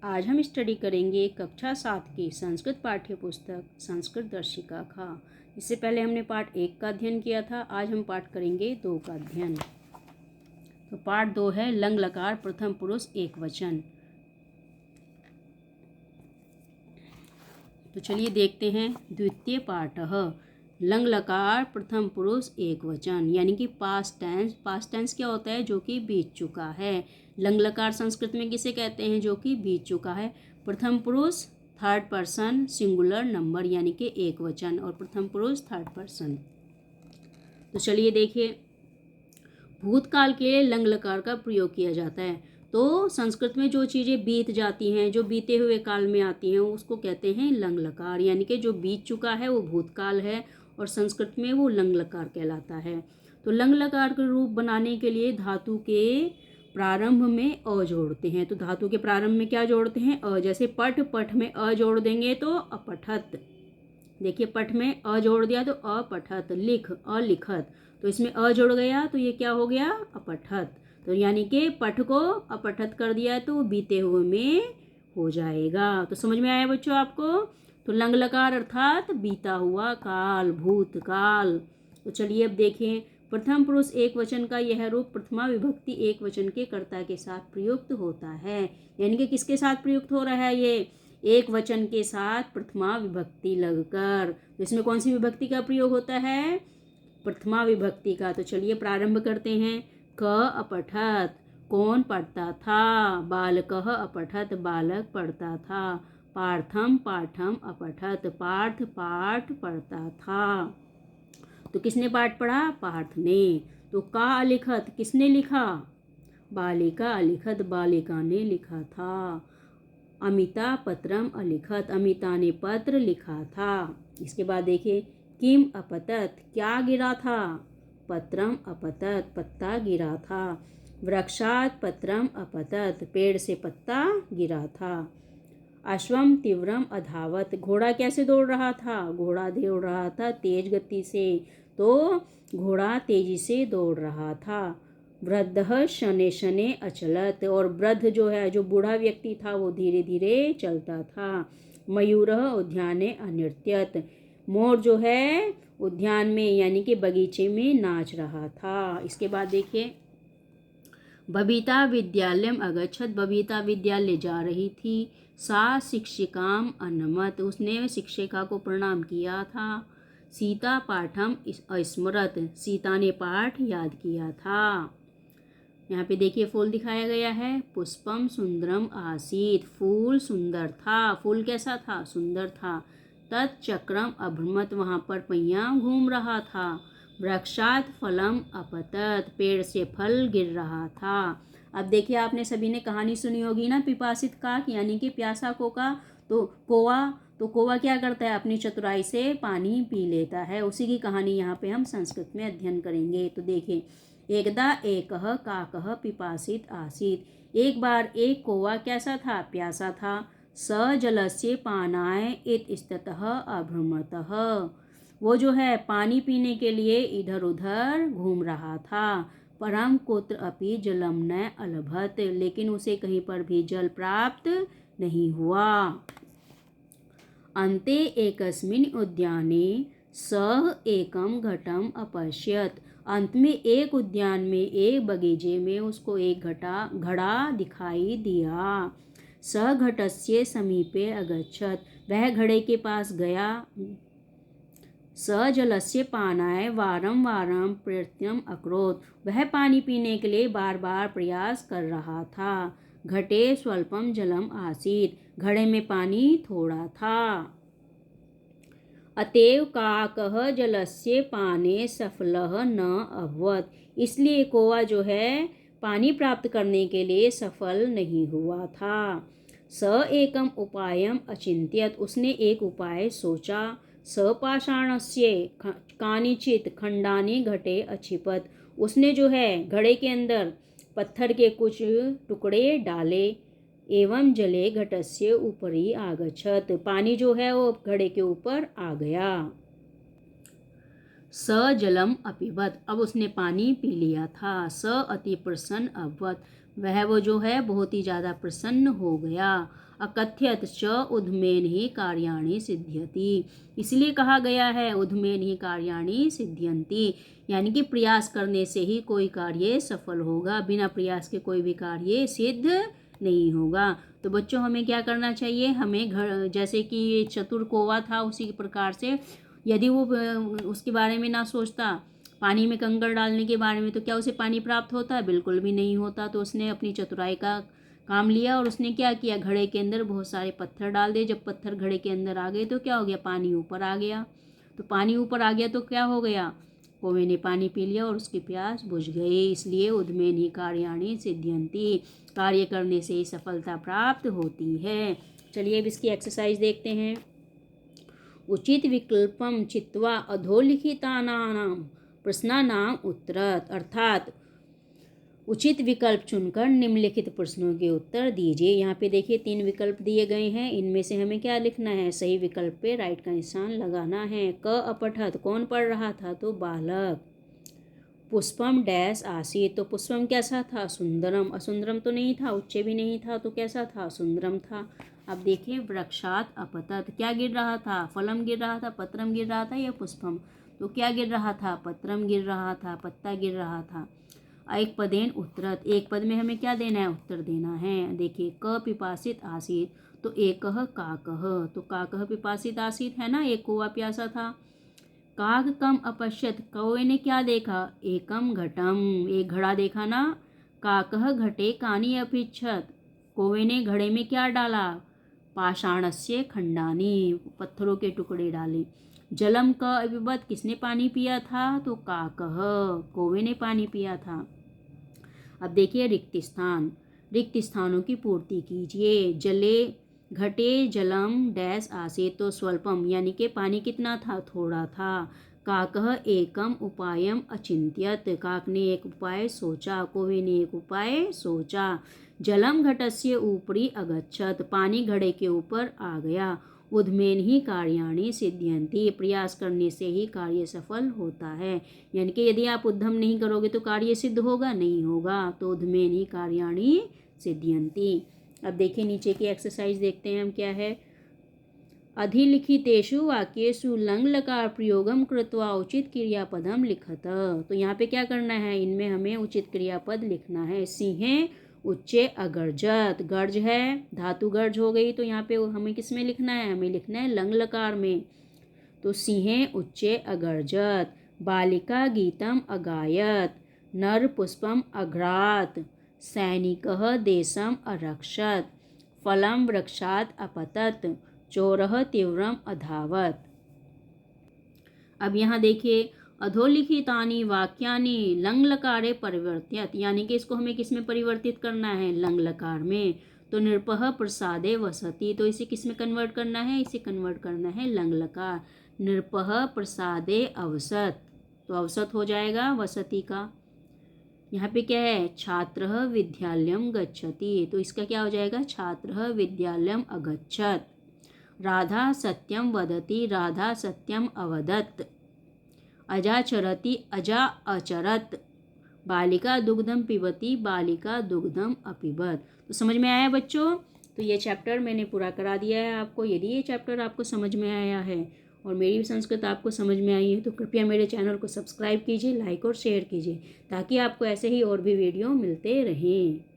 आज हम स्टडी करेंगे कक्षा 7 की संस्कृत पाठ्य पुस्तक संस्कृत दर्शिका खा। इससे पहले हमने पाठ 1 का अध्ययन किया था। आज हम पाठ करेंगे 2 का अध्ययन। तो पाठ 2 है लंग लकार प्रथम पुरुष एक वचन। तो चलिए देखते हैं द्वितीय पाठः लंग लकार प्रथम पुरुष एक वचन, यानी कि पास्ट टेंस। पास्ट टेंस क्या होता है? जो कि बीत चुका है। लंग लकार संस्कृत में किसे कहते हैं? जो कि बीत चुका है। प्रथम पुरुष थर्ड पर्सन सिंगुलर नंबर, यानी कि एक वचन, और प्रथम पुरुष थर्ड पर्सन। तो चलिए देखिए, भूतकाल के लिए लंग लकार का प्रयोग किया जाता है। तो संस्कृत में जो चीज़ें बीत जाती हैं, जो बीते हुए काल में आती हैं, उसको कहते हैं लंग लकार, यानी कि जो बीत चुका है वो भूतकाल है और संस्कृत में वो लंग लकार कहलाता है। तो लंग लकार के रूप बनाने के लिए धातु के प्रारंभ में अ जोड़ते हैं। तो धातु के प्रारंभ में क्या जोड़ते हैं? अ। जैसे पठ, पठ में अ जोड़ देंगे तो अपठत। देखिए, पठ में अ जोड़ दिया तो अपठत। लिख, अलिखत। तो इसमें अ जुड़ गया तो ये क्या हो गया? अपठत। तो यानी कि पठ को अपठत कर दिया है तो बीते हुए में हो जाएगा। तो समझ में आया बच्चों आपको? तो लंग लकार अर्थात बीता हुआ काल, भूतकाल। तो चलिए अब देखें, प्रथम पुरुष एक वचन का यह रूप प्रथमा विभक्ति एक वचन के कर्ता के साथ प्रयुक्त होता है। यानी कि किसके साथ प्रयुक्त हो रहा है? ये एक वचन के साथ प्रथमा विभक्ति लगकर। तो इसमें कौन सी विभक्ति का प्रयोग होता है? प्रथमा विभक्ति का। तो चलिए प्रारंभ करते हैं। क अपठत, कौन पढ़ता था? बालकः अपठत, बालक पढ़ता था। पार्थम पाठम अपठत, पार्थ पाठ पढ़ता था। तो किसने पाठ पढ़ा? पार्थ ने। तो का अलिखत, किसने लिखा? बालिका अलिखत, बालिका ने लिखा था। अमिता पत्रम अलिखत, अमिता ने पत्र लिखा था। इसके बाद देखिए, किम अपतत, क्या गिरा था? पत्रम अपतत, पत्ता गिरा था। वृक्षात पत्रम अपतत, पेड़ से पत्ता गिरा था। अश्वम तीव्रम अधावत, घोड़ा कैसे दौड़ रहा था? घोड़ा दौड़ रहा था तेज गति से। तो घोड़ा तेजी से दौड़ रहा था। वृद्धः शनै शनै अचलत, और वृद्ध जो है, जो बूढ़ा व्यक्ति था, वो धीरे धीरे चलता था। मयूरः उद्याने अनृत्यत, मोर जो है उद्यान में यानी कि बगीचे में नाच रहा था। इसके बाद देखिए, बबीता विद्यालयम अगच्छत, बबीता विद्यालय जा रही थी। सा शिक्षिकाम अनमत, उसने शिक्षिका को प्रणाम किया था। सीता पाठम अस्मरत, सीता ने पाठ याद किया था। यहाँ पे देखिए फूल दिखाया गया है। पुष्पम सुंदरम आसीत, फूल सुंदर था। फूल कैसा था? सुंदर था। तत्चक्रम अभ्रमत, वहाँ पर पहिया घूम रहा था। वृक्षात फलम अपतत, पेड़ से फल गिर रहा था। अब देखिए, आपने सभी ने कहानी सुनी होगी ना, पिपासित काक, यानी कि प्यासा कोका। तो कौवा क्या करता है? अपनी चतुराई से पानी पी लेता है। उसी की कहानी यहाँ पे हम संस्कृत में अध्ययन करेंगे। तो देखिए, एकदा एकः काकः पिपासित आसीत, एक बार एक कौवा कैसा था? प्यासा था। स जलस्य पानाय इतस्ततः अभ्रमतः, वो जो है पानी पीने के लिए इधर उधर घूम रहा था। परम कुत्र अपि जलम न अलभत, लेकिन उसे कहीं पर भी जल प्राप्त नहीं हुआ। अन्ते एकस्मिन् उद्याने सः एकम घटम अपश्यत, अंत में एक उद्यान में, एक बगीचे में उसको एक घड़ा दिखाई दिया। स घटस्य समीपे अगच्छत, वह घड़े के पास गया। स जलस्य पानाय वारम वारम प्रयत्नम अकरोत्, वह पानी पीने के लिए बार बार प्रयास कर रहा था। घटे स्वल्पम जलम आसीत, घड़े में पानी थोड़ा था। अतएव काकः जलस्य पाने सफलः न अभवत्, इसलिए कौवा जो है पानी प्राप्त करने के लिए सफल नहीं हुआ था। स एकम उपायम अचिंत्यत, उसने एक उपाय सोचा। सपाषाणस्य कानिचित खंडानि घटे अक्षिपत, उसने जो है घड़े के अंदर पत्थर के कुछ टुकड़े डाले। एवं जले घटस्य ऊपरी आगच्छत, पानी जो है वो घड़े के ऊपर आ गया। स जलम अपिबत, अब उसने पानी पी लिया था। स अति प्रसन्न अभवत, वह वो जो है बहुत ही ज़्यादा प्रसन्न हो गया। अकथ्यत च उद्मेन ही कार्याणि सिद्ध्यति। इसलिए कहा गया है उद्मेन ही कार्याणि सिद्ध्यन्ति, यानी कि प्रयास करने से ही कोई कार्य सफल होगा, बिना प्रयास के कोई भी कार्य सिद्ध नहीं होगा। तो बच्चों हमें क्या करना चाहिए, हमें घर जैसे कि चतुर कौवा था उसी प्रकार से यदि वो उसके बारे में ना सोचता पानी में कंकड़ डालने के बारे में, तो क्या उसे पानी प्राप्त होता? बिल्कुल भी नहीं होता। तो उसने अपनी चतुराई का काम लिया और उसने क्या किया, घड़े के अंदर बहुत सारे पत्थर डाल दिए। जब पत्थर घड़े के अंदर आ गए तो क्या हो गया, पानी ऊपर आ गया। तो पानी ऊपर आ गया तो क्या हो गया, कौवे ने पानी पी लिया और उसकी प्यास बुझ गई। इसलिए उद्मेन ही कार्याणि सिद्ध्यन्ति, कार्य करने से ही सफलता प्राप्त होती है। चलिए अब इसकी एक्सरसाइज देखते हैं। उचित विकल्पम चित्वा अधोलिखितानां प्रश्नानां उत्तरत, अर्थात उचित विकल्प चुनकर निम्नलिखित प्रश्नों के उत्तर दीजिए। यहाँ पे देखिए 3 विकल्प दिए गए हैं, इनमें से हमें क्या लिखना है, सही विकल्प पे राइट का निशान लगाना है। क अपठत, कौन पढ़ रहा था, तो बालक। पुष्पम डैश आसीत, तो पुष्पम कैसा था, सुंदरम। असुंदरम तो नहीं था, उच्च भी नहीं था, तो कैसा था, सुंदरम था। अब देखिए वृक्षात अपतत, क्या गिर रहा था, फलम गिर रहा था, पत्रम गिर रहा था या पुष्पम, तो क्या गिर रहा था, पत्रम गिर रहा था, पत्ता गिर रहा था। एक पदेन उत्तरत, एक पद में हमें क्या देना है, उत्तर देना है। देखिए क पिपासित आसीत, तो एकह काकह, तो काकह पिपासित आसीत है ना, एक कौवा प्यासा था। काग कम अपश्यत, कौवे ने क्या देखा, एकम घटम, एक घड़ा देखा ना। काकह घटे कानी अपिच्छत, कौवे ने घड़े में क्या डाला, पाषाणस्य खंडानी, पत्थरों के टुकड़े डाले। जलम का अपिबत, किसने पानी पिया था, तो काकह, कौवे ने पानी पिया था। अब देखिए रिक्त स्थान, रिक्त स्थानों की पूर्ति कीजिए। जले घटे जलम डैश आसे, तो स्वल्पम, यानी कि पानी कितना था, थोड़ा था। काकह एकम उपायम अचिंत्यत, काक ने एक उपाय सोचा, कौवे ने एक उपाय सोचा। जलम घटस्य ऊपरी अगच्छत, पानी घड़े के ऊपर आ गया। उद्मेन ही कार्याणि सिद्ध्यन्ति, प्रयास करने से ही कार्य सफल होता है, यानी कि यदि आप उद्यम नहीं करोगे तो कार्य सिद्ध होगा, नहीं होगा। तो उद्मेन ही कार्याणि सिद्ध्यन्ति। अब देखिए नीचे की एक्सरसाइज देखते हैं हम क्या है। अधिलिखितेषु वाक्येषु लंग लकार प्रयोगम कृत्वा उचित क्रियापदम लिखत, तो यहाँ पे क्या करना है, इनमें हमें उचित क्रियापद लिखना है। सिंहे उच्चे अगर्जत, गर्ज है, धातु गर्ज हो गई, तो यहाँ पे हमें किस में लिखना है, हमें लिखना है लंग लकार में। तो सिंहे उच्चे अगर्जत। बालिका गीतम अगायत, नर पुष्पम अघ्रात, सैनिकः देशम अरक्षत, फलम वृक्षात् अपतत, चोरः तीव्रम अधावत। अब यहाँ देखिए अधोलिखितानि वाक्यानि लंग लकारे परिवर्त्यत, यानी कि इसको हमें किस में परिवर्तित करना है, लंग लकार में। तो नृपः प्रसादे वसति, तो इसे किस में कन्वर्ट करना है, इसे कन्वर्ट करना है लंग लकार। नृपः प्रसादे अवसत, तो अवसत हो जाएगा वसति का। यहाँ पे क्या है, छात्रः विद्यालयम गच्छति, तो इसका क्या हो जाएगा, छात्रः विद्यालयम अगच्छत। राधा सत्यम वदति, राधा सत्यम अवदत्। अजा चरति, अजा अचरत। बालिका दुग्धम पिबती, बालिका दुग्धम अपिबत। तो समझ में आया बच्चों, तो ये चैप्टर मैंने पूरा करा दिया है आपको। यदि ये चैप्टर आपको समझ में आया है और मेरी संस्कृत आपको समझ में आई है तो कृपया मेरे चैनल को सब्सक्राइब कीजिए, लाइक और शेयर कीजिए, ताकि आपको ऐसे ही और भी वीडियो मिलते रहें।